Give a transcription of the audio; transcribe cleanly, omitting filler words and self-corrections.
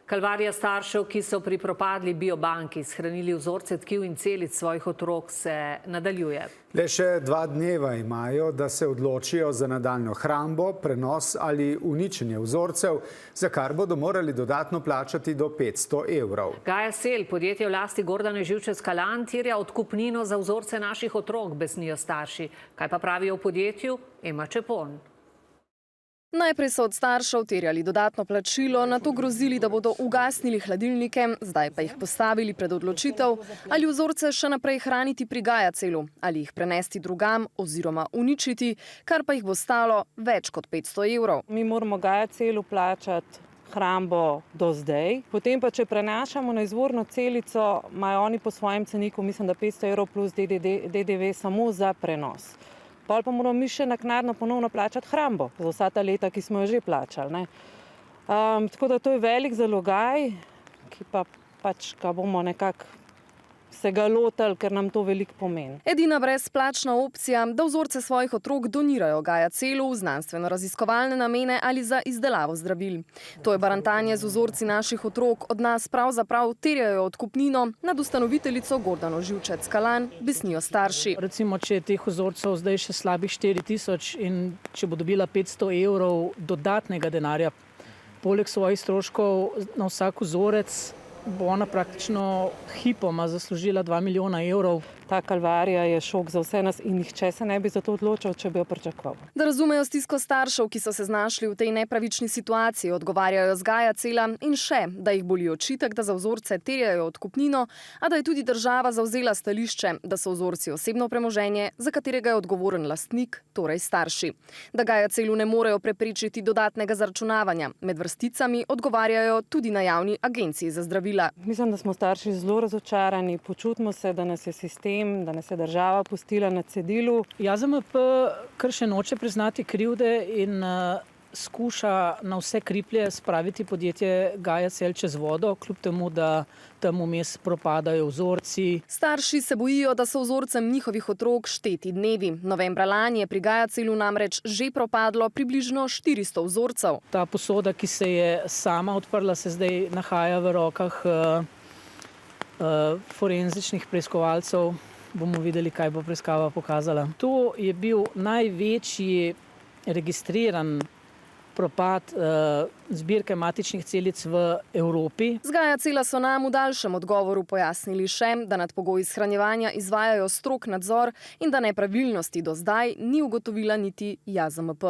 Kalvarija staršev, ki so pri propadli biobanki shranili vzorce tkiv in celic svojih otrok, se nadaljuje. Le še 2 dneva imajo, da se odločijo za nadaljnjo hrambo, prenos ali uničenje vzorcev, za kar bodo morali dodatno plačati do 500 evrov. Gaja Sel, podjetje v lasti Gordane Živčec-Kalan, terja odkupnino za vzorce naših otrok, besnijo starši. Kaj pa pravijo v podjetju? Ema Čepon. Najprej so od staršev terjali dodatno plačilo, nato grozili, da bodo ugasnili hladilnike, zdaj pa jih postavili pred odločitev, ali vzorce še naprej hraniti pri Gaja Celu, ali jih prenesti drugam oziroma uničiti, kar pa jih bo stalo več kot 500 evrov. Mi moramo Gaja Celu plačati hrambo do zdaj, potem pa, če prenašamo na izvorno celico, imajo oni po svojem ceniku, mislim, da 500 evrov plus DDV samo za prenos. Pol pa moramo mi še naknadno ponovno plačati hrambo za vsa ta leta, ki smo jo že plačali. Tako da to je velik zalogaj, ki pa pač ga bomo nekako se ga lotili, ker nam to veliko pomeni. Edina brezplačna opcija, da vzorce svojih otrok donirajo Gaja Celu v znanstveno-raziskovalne namene ali za izdelavo zdravil. To je barantanje z vzorci naših otrok, od nas pravzaprav terjajo odkupnino, nad ustanoviteljico Gordano Živčec-Kalan besnijo starši. Recimo, če je teh vzorcev zdaj še slabih 4000 in če bo dobila 500 evrov dodatnega denarja, poleg svojih stroškov na vsak vzorec, bo ona praktično hipoma zaslužila 2 milijona evrov. Ta kalvarija je šok za vse nas in nihče se ne bi za to odločil, če bi jo pričakoval. Da razumejo stisko staršev, ki so se znašli v tej nepravični situaciji, odgovarjajo z Gaja Cela in še, da jih boli očitek, da za vzorce terjajo odkupnino, a da je tudi država zavzela stališče, da so vzorci osebno premoženje, za katerega je odgovoren lastnik, torej starši. Da Gaja Celu ne morejo preprečiti dodatnega zaračunavanja. Med vrsticami odgovarjajo tudi na javni agenciji za zdravila. Mislim, da smo starši zelo razočarani, počutimo se, da nas je sistem, da nas je država pustila na cedilu. JAZMP kar še noče priznati krivde in skuša na vse kriplje spraviti podjetje Gaja Cel čez vodo, kljub temu, da tam vmes propadajo vzorci. Starši se bojijo, da so vzorcem njihovih otrok šteti dnevi. Novembra lani je pri Gaja Celu namreč že propadlo približno 400 vzorcev. Ta posoda, ki se je sama odprla, se zdaj nahaja v rokah forenzičnih preiskovalcev. Bomo videli, kaj bo preiskava pokazala. To je bil največji registriran propad zbirke matičnih celic v Evropi. Z Gaja Cela so nam v daljšem odgovoru pojasnili še, da nad pogoji shranjevanja izvajajo strog nadzor in da nepravilnosti do zdaj ni ugotovila niti JAZMP.